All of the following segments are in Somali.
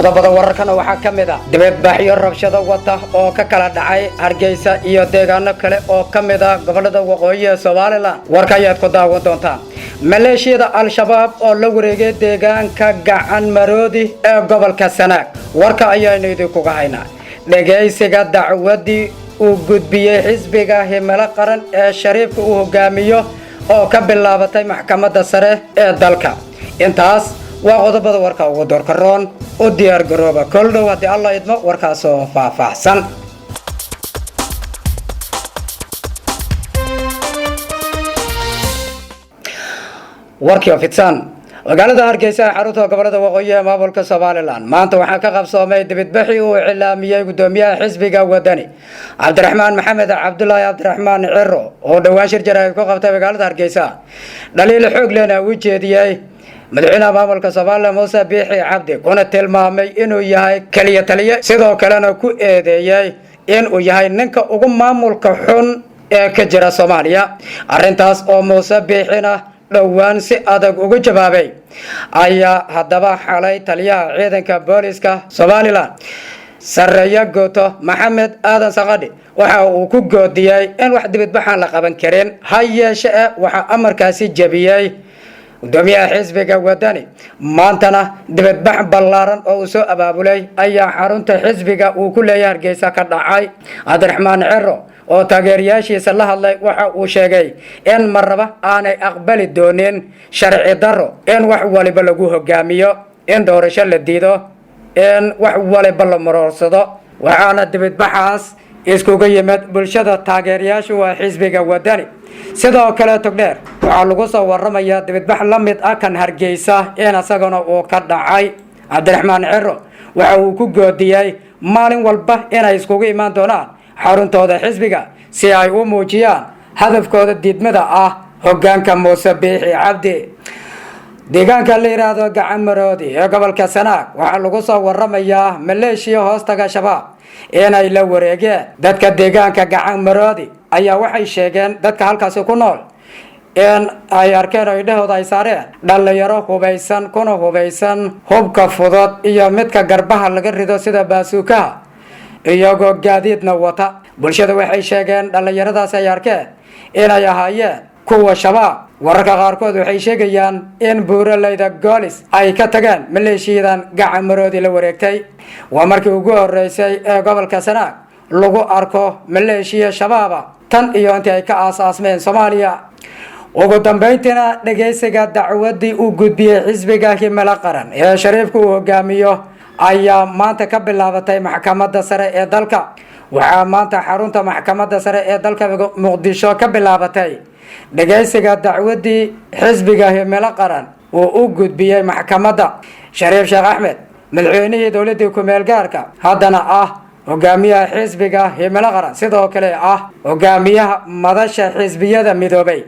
qodobada wararkana waxaa ka mid ah dibadbaxyo rabshado wata oo ka kala dhacay Hargeysa iyo deegaano kale oo ka mid ah gobolada waqooyi ee Soomaaliland warka ayaad ku daawan doontaan maleeshiyada al-shabaab oo la wareegay deegaanka gacan maroodi ee gobolka Sanaag warka ayaynu idinku haynaa dhageysiga dacwadii uu gudbiyay xisbiga himilo qaran ee shariifka uu hogaamiyo oo ka bilaabatay maxkamadda sare ee dalka intaas waa qodobada warka ugu doorka roon u diyaar garooba kol dhow haddii alla idmo warkaas oo faahfaahsan warkii fidsan magaalada Hargeysa xarunta gobolada waqooyi ee maamulka Soomaaliland maanta waxaa ka qabsoomay dibadbaxyo uu cilaamiyay gudoomiyaha xisbiga wadani Cabdiraxmaan Maxamed Cabdullaahi Cabdiraxmaan Ciro oo dhawaan shir jaraa'id ku qabtay magaalada Hargeysa dhaliil xoog leh uu jeediyay madaxweynaha maamulka Soomaaliland Muuse Biixi Cabdi kuna tilmaamay inuu yahay kaliya taliye sidoo kalena ku eedeeyay inuu yahay ninka ugu maamulka xun ee ka jira Soomaaliya arrintaas oo Muuse Biixina dhawaan si adag uga jawaabay ayaa haddaba xalay taliyaha ciidanka booliska Soomaaliland Sareeya Gooto Maxamed Aadan Saqadhi waxa uu ku goodiyay in wax dibadbaxan la qaban karin hayeeshee waxa amarkaasi jabiyay gudoomiyaha xisbiga wadani maantana dibadbax ballaaran oo uu soo abaabulay ayaa xarunta xisbiga uu ku leeyahay Hargeysa ka dhacay Cabdiraxmaan Ciro oo taageerayaashiisa la hadlay waxa uu sheegay in marnaba aanay aqbali doonin sharci darro in wax waliba lagu hogaamiyo in doorasho la diido in wax waliba la maroorsado waxaana dibadbaxaas iskugu yimid bulshada taageerayaashu waa xisbiga wadani sidoo kale togdheer waxaa lagu soo waramayaa dibadbax la mid ah kan Hargeysa in asagana uu ka dhacay Cabdiraxmaan Ciro waxa uu ku goodiyay maalin walba inay iskugu imaan doonaan xaruntooda xisbiga si ay u muujiyaan hadafkooda diidmada ah hoggaanka Muuse Biixi Cabdi deegaanka la yiraahdo gacan maroodi ee gobolka Sanaag waxaa lagu soo waramayaa maleeshiya hoostaga shabaab inay la wareegeen dadka deegaanka gacan maroodi ayaa waxay sheegeen dadka halkaas ku nool in ay arkeen oo idhahooda ay saareen dhalinyaro hubeysan kuna hubeysan hubka fudud iyo midka garbaha laga rido sida baasuukaha iyagoo gaadiidna wata bulshada waxay sheegeen dhalinyaradaas ay arkeen inay ahaayeen kuwa shabaab wararka qaarkood waxay sheegayaan in buuraleyda goolis ay ka tageen maleeshiyadan gacan maroodi la wareegtay waa markii ugu horeysay ee gobolka Sanaag lagu arko maleeshiya shabaaba tan iyo intii ay ka aasaasmeen Soomaaliya ugu dambeyntiina dhageysiga dacwadii uu gudbiyay xisbiga himilo qaran ee shariifka uu hogaamiyo ayaa maanta ka bilaabatay maxkamadda sare ee dalka waxaa maanta xarunta maxkamadda sare ee dalka Muqdisho ka bilaabatay dhageysiga dacwadii xisbiga himilo qaran uu u gudbiyay maxkamadda Shariif Sheekh Axmed madaxweynihii dowladda ku meel gaarka haddana ah hogaamiyaha xisbiga himilo qaran sidoo kale ah hogaamiyaha madasha xisbiyada midoobay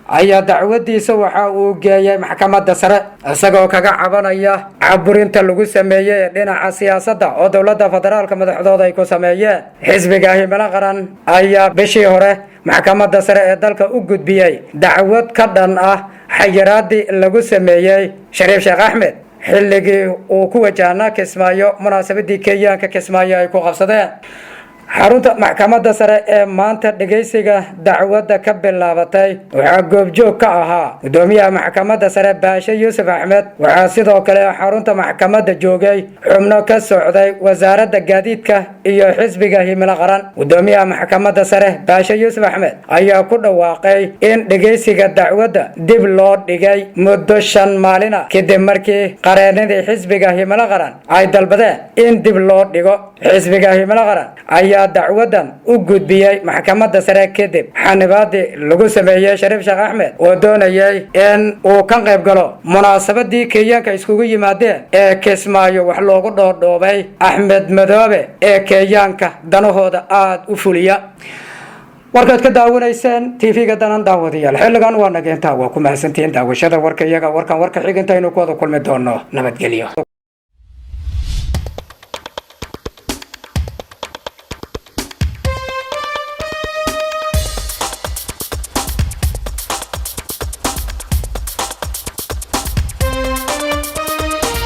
ayaa dacwadiisa waxa uu geeyay maxkamadda sare isagoo kaga cabanaya caburinta lagu sameeyay dhinaca siyaasadda oo dowladda federaalka madaxdooda ay ku sameeyeen xisbiga himilo qaran ayaa bishii hore maxkamadda sare ee dalka u gudbiyay dacwad ka dhan ah xayiraadii lagu sameeyay Shariif Sheekh Axmed xilligii uu ku wajahnaa Kismaayo munaasabadii Kenyaanka Kismaayo ay ku qabsadeen xarunta maxkamadda sare ee maanta dhageysiga dacwadda ka bilaabatay waxaa goobjoog ka ahaa gudoomiyaha maxkamadda sare Baashe Yuusuf Axmed waxaa sidoo kale xarunta maxkamadda joogay xubno ka socday wasaaradda gaadiidka iyo xisbiga himilo qaran gudoomiyaha maxkamadda sare Baashe Yuusuf Axmed ayaa ku dhawaaqay in dhageysiga dacwadda dib loo dhigay muddo 5 maalin ah kadib markii qareenadii xisbiga himilo qaran ay dalbadeen in dib loo dhigo xisbiga himilo qaran ayaa dacwadan u gudbiyay maxkamadda sare kadib xanibaadii lagu sameeyay Shariif Sheekh Axmed oo doonayay in uu ka qayb galo munaasabadii Kenyaanka iskugu yimaadeen ee Kismaayo wax loogu dhoodhoobay Axmed Madoobe ee Kenyaanka danahooda aad u fuliya warkaad ka daawanaysaan TV-ga danan daawadayaal xilligan waa nageenta waa ku mahadsantihiin daawashada warka iyaga warka xiganta inuu ku wada kulmi doono nabadgelyo.